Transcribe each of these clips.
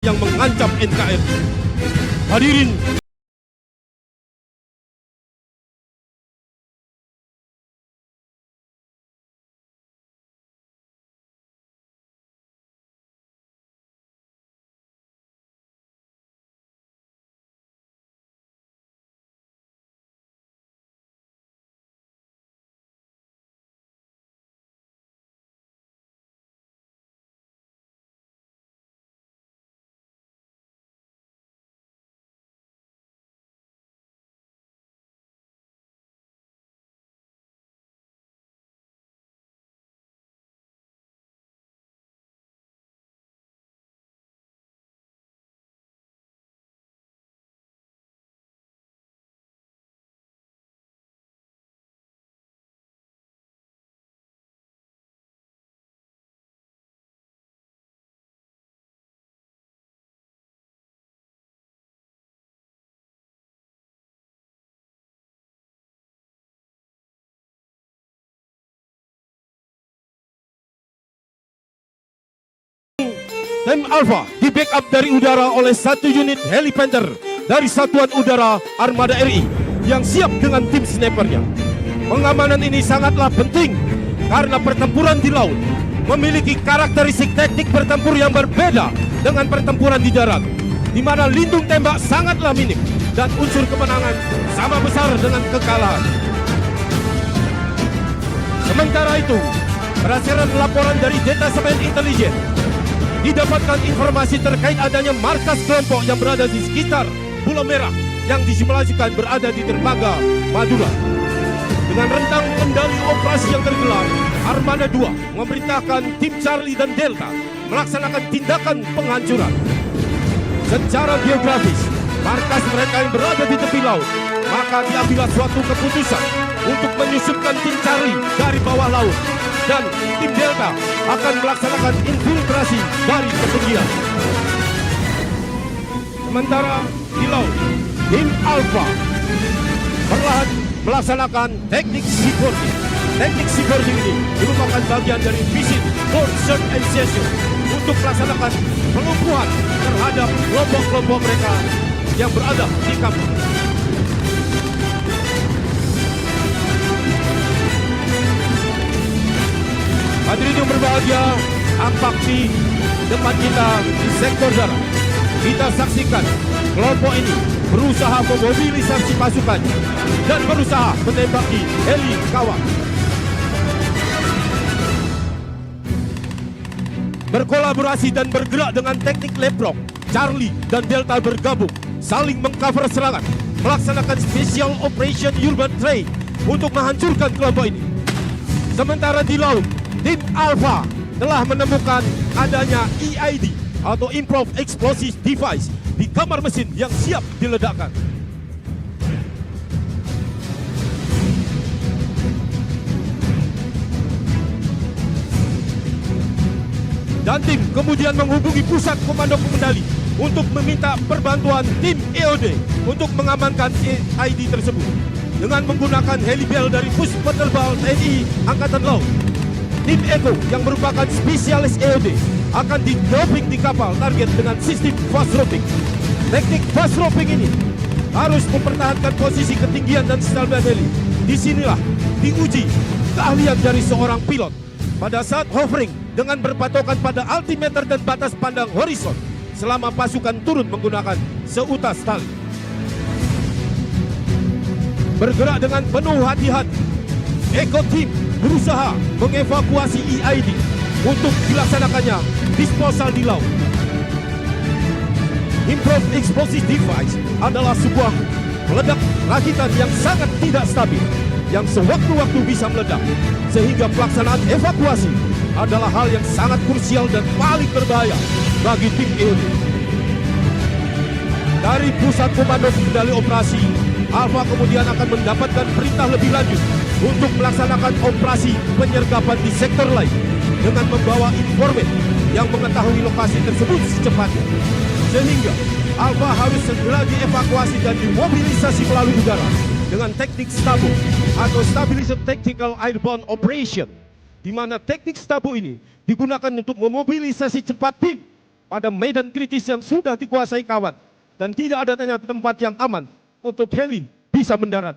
yang mengancam NKRI. Hadirin Tim Alpha di backup dari udara oleh satu unit heli Panther dari Satuan Udara Armada RI yang siap dengan tim snipernya. Pengamanan ini sangatlah penting karena pertempuran di laut memiliki karakteristik teknik bertempur yang berbeda dengan pertempuran di darat, di mana lindung tembak sangatlah minim dan unsur kemenangan sama besar dengan kekalahan. Sementara itu, berdasarkan laporan dari Detasemen Intelijen, didapatkan informasi terkait adanya markas kelompok yang berada di sekitar Pulau Merah yang disimulasikan berada di dermaga Madura. Dengan rentang kendali operasi yang tergelar, Armada 2 memerintahkan tim Charlie dan Delta melaksanakan tindakan penghancuran. Secara geografis, markas mereka yang berada di tepi laut, maka diambillah suatu keputusan untuk menyusupkan tim Charlie dari bawah laut, dan tim Delta akan melaksanakan infiltrasi dari ketinggian. Sementara di laut, tim Alpha perlahan melaksanakan teknik seaboarding. Teknik seaboarding ini merupakan bagian dari visit board search and seizure untuk melaksanakan pelumpuhan terhadap kelompok-kelompok mereka yang berada di kapal. Hadirin yang berbahagia, tampak di depan kita di sektor darat, kita saksikan kelompok ini berusaha memobilisasi pasukannya dan berusaha menembaki heli kawan. Berkolaborasi dan bergerak dengan teknik leapfrog, Charlie dan Delta bergabung, saling mengcover serangan, melaksanakan Special Operation Urban Trade untuk menghancurkan kelompok ini. Sementara di laut, tim Alpha telah menemukan adanya EID atau Improved Explosive Device di kamar mesin yang siap diledakkan. Dan tim kemudian menghubungi pusat komando pengendali untuk meminta perbantuan tim EOD untuk mengamankan EID tersebut dengan menggunakan heli Bell dari Pus Penerbal TNI Angkatan Laut. Tim Echo yang merupakan spesialis EOD akan di-dropping di kapal target dengan sistem fast roping. Teknik fast roping ini harus mempertahankan posisi ketinggian dan stabil heli. Disinilah diuji keahlian dari seorang pilot pada saat hovering dengan berpatokan pada altimeter dan batas pandang horizon selama pasukan turun menggunakan seutas tali. Bergerak dengan penuh hati-hati, Echo Team berusaha mengevakuasi EID untuk dilaksanakannya disposal di laut. Improved Explosive Device adalah sebuah peledak rakitan yang sangat tidak stabil, yang sewaktu-waktu bisa meledak, sehingga pelaksanaan evakuasi adalah hal yang sangat krusial dan paling berbahaya bagi tim EOD. Dari pusat komando kendali operasi, Alpha kemudian akan mendapatkan perintah lebih lanjut untuk melaksanakan operasi penyergapan di sektor lain dengan membawa informan yang mengetahui lokasi tersebut secepatnya. Sehingga Alpha harus segera dievakuasi dan dimobilisasi melalui udara dengan teknik STABO atau Stabilizer Tactical Airborne Operation, di mana teknik STABO ini digunakan untuk memobilisasi cepat tim pada medan kritis yang sudah dikuasai kawan dan tidak adanya tempat yang aman untuk heli bisa mendarat.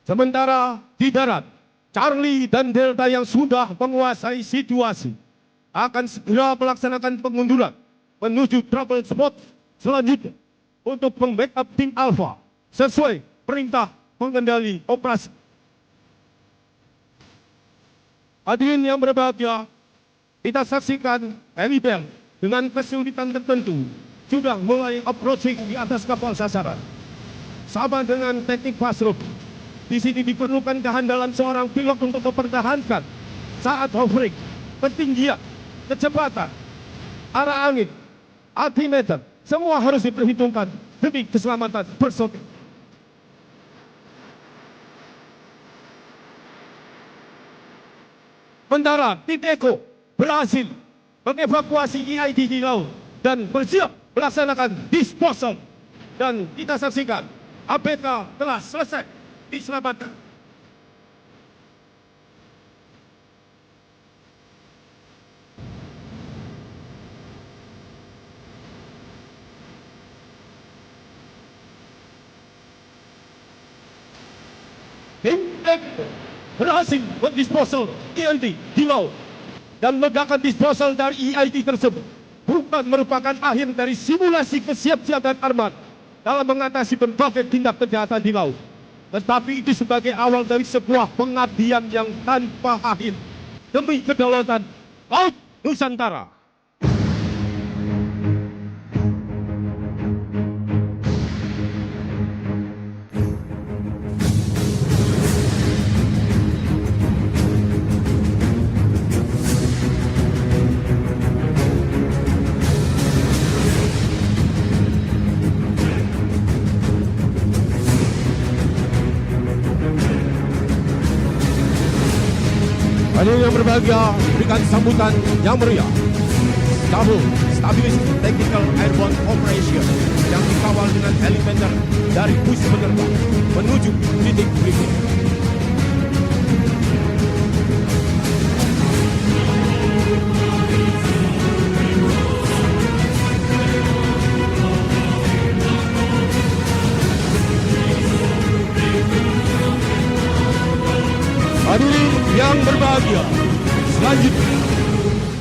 Sementara di darat, Charlie dan Delta yang sudah menguasai situasi akan segera melaksanakan pengunduran menuju trouble spot selanjutnya untuk membackup tim Alpha sesuai perintah pengendali operasi. Hadirin yang berbahagia, kita saksikan Helibel dengan kesulitan tertentu sudah mulai approaching di atas kapal sasaran. Sama dengan teknik fast-rope, di sini diperlukan kehandalan seorang pilot untuk mempertahankan saat hovering, ketinggian, kecepatan, arah angin, altimeter, semua harus diperhitungkan demi keselamatan personil. Sementara tim Eko berhasil mengevakuasi EID di laut dan bersiap melaksanakan disposal. Dan kita saksikan APK telah selesai diselamatkan. Tim Eko berhasil mendisposal EID di laut dan ledakan disposal dari EID tersebut bukan merupakan akhir dari simulasi kesiapsiagaan armada dalam mengatasi berbagai tindak kejahatan di laut, tetapi itu sebagai awal dari sebuah pengabdian yang tanpa akhir demi kedaulatan Laut Nusantara. Hadirin yang berbahagia, berikan sambutan yang meriah. Double Stabilis Technical Airborne Operation yang dikawal dengan helikopter dari bus penerbang menuju titik briefing. Hadirin yang berbahagia, selanjutnya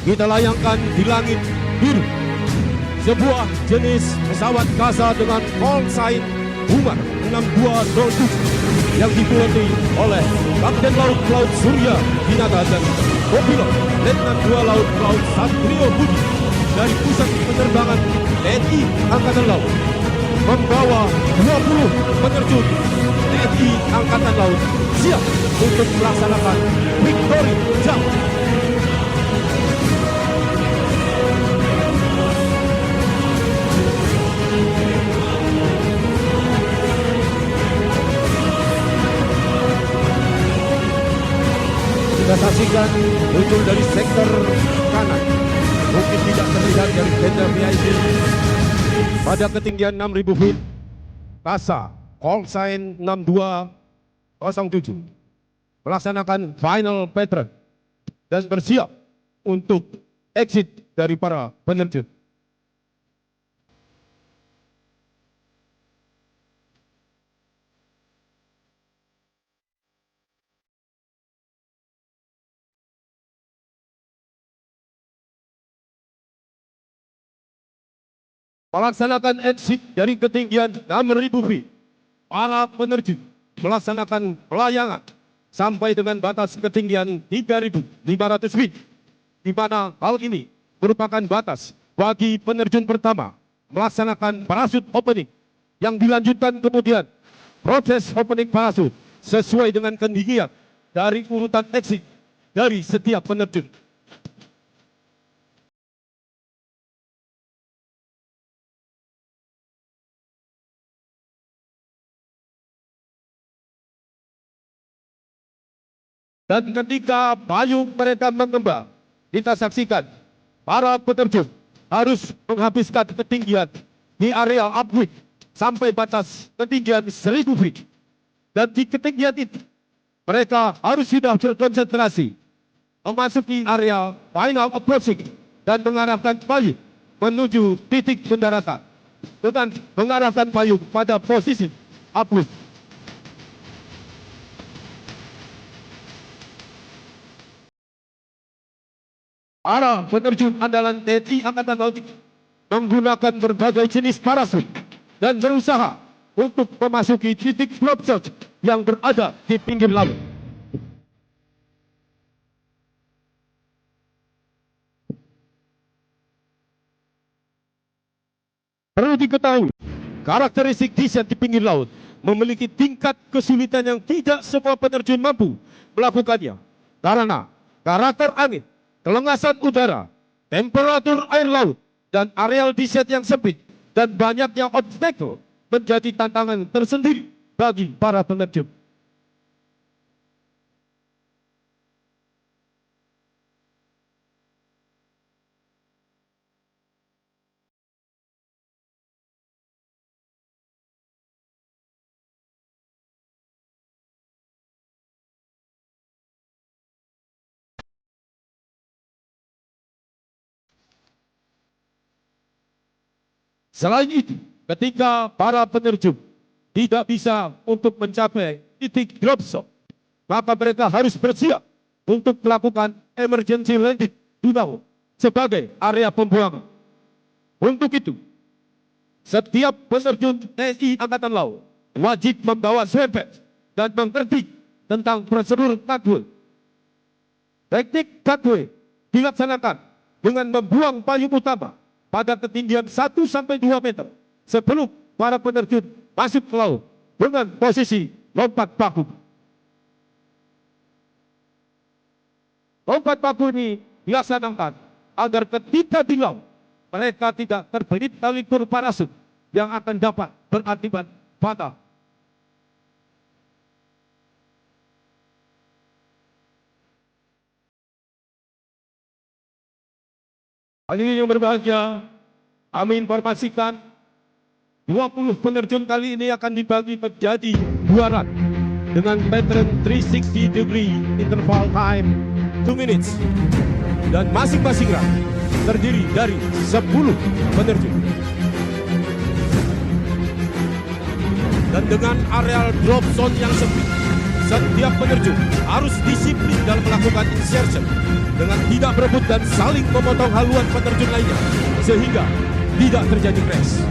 kita layangkan di langit biru sebuah jenis pesawat kasa dengan call sign Umar 6207 yang dipiloti oleh Kapten Laut Surya Dinata dan kopilot Letnan 2 Laut Satrio Budi dari Pusat Penerbangan TNI Angkatan Laut, membawa 20 penerjun TNI Angkatan Laut siap untuk melaksanakan Victory Jump. Kita saksikan muncul dari sektor kanan, mungkin tidak terlihat dari tenda VIP, pada ketinggian 6.000 feet, kasa call sign 6207 melaksanakan final pattern dan bersiap untuk exit dari para penerjun. Melaksanakan exit dari ketinggian 6.000 feet, para penerjun melaksanakan pelayangan sampai dengan batas ketinggian 3.500 feet, di mana hal ini merupakan batas bagi penerjun pertama melaksanakan parachute opening, yang dilanjutkan kemudian proses opening parachute sesuai dengan ketinggian dari urutan exit dari setiap penerjun. Dan ketika payung mereka mengembang, kita saksikan para peterjun harus menghabiskan ketinggian di area upwind sampai batas ketinggian 1.000 feet. Dan di ketinggian itu, mereka harus sudah berkonsentrasi memasuki area final approaching dan mengarahkan payung menuju titik pendaratan dengan mengarahkan payung pada posisi uplift. Para penerjun andalan TNI Angkatan Laut menggunakan berbagai jenis parasut dan berusaha untuk memasuki titik drop zone yang berada di pinggir laut. Perlu diketahui, karakteristik descent di pinggir laut memiliki tingkat kesulitan yang tidak semua penerjun mampu melakukannya karena karakter angin, kelengasan udara, temperatur air laut, dan areal descent yang sempit dan banyaknya obstacle menjadi tantangan tersendiri bagi para penerjun. Selain itu, ketika para penerjun tidak bisa untuk mencapai titik drop zone, maka mereka harus bersiap untuk melakukan emergency landing di laut sebagai area pembuangan. Untuk itu, setiap penerjun TNI Angkatan Laut wajib membawa swimsuit dan mengerti tentang prosedur cutway. Teknik cutway dilaksanakan dengan membuang payung utama pada ketinggian 1-2 meter sebelum para penerjun masuk ke laut dengan posisi lompat paku. Lompat paku ini dilaksanakan agar ketika di laut mereka tidak terbelit tali parasut yang akan dapat berakibat fatal. Hadirin yang berbahagia, kami informasikan 20 penerjun kali ini akan dibagi menjadi 2 run dengan pattern 360 degree interval time 2 minutes dan masing-masing run terdiri dari 10 penerjun. Dan dengan areal drop zone yang sempit, setiap penerjun harus disiplin dalam melakukan insertion dengan tidak berebut dan saling memotong haluan penerjun lainnya sehingga tidak terjadi crash.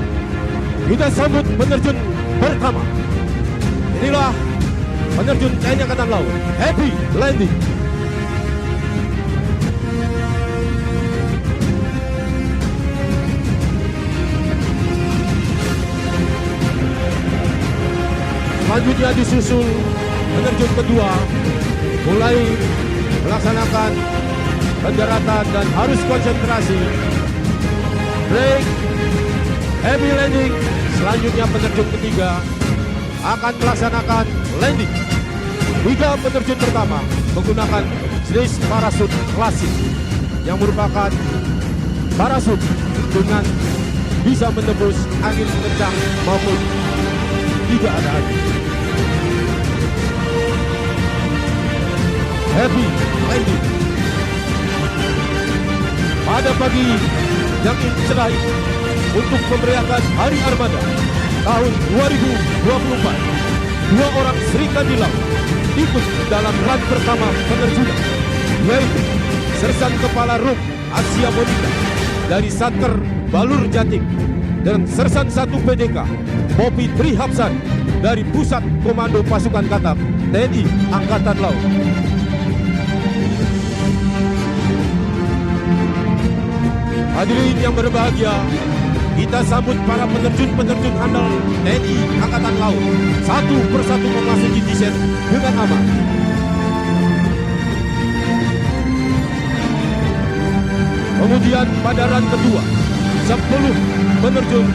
Kita sambut penerjun pertama. Inilah penerjun TNI Angkatan Laut, Happy Landing. Selanjutnya disusul penerjun kedua, mulai melaksanakan pendaratan dan harus konsentrasi. Break, heavy landing. Selanjutnya penerjun ketiga akan melaksanakan landing. 3 penerjun pertama menggunakan jenis parasut klasik yang merupakan parasut dengan bisa menembus angin kencang maupun tidak ada angin. Happy landing. Pada pagi yang cerah ini, untuk memeriahkan Hari Armada tahun 2024, 2 orang Serikandi di laut ikut dalam run pertama penerjunan, yaitu Sersan Kepala Rum Asia Monika dari Satker Balur Jatim dan Sersan 1 PDK Popi Trihapsan dari Pusat Komando Pasukan Katak TNI Angkatan Laut. Hadirin yang berbahagia, kita sambut para penerjun-penerjun handal TNI Angkatan Laut satu persatu memasuki descent dengan aman. Kemudian pada run kedua, 10 penerjun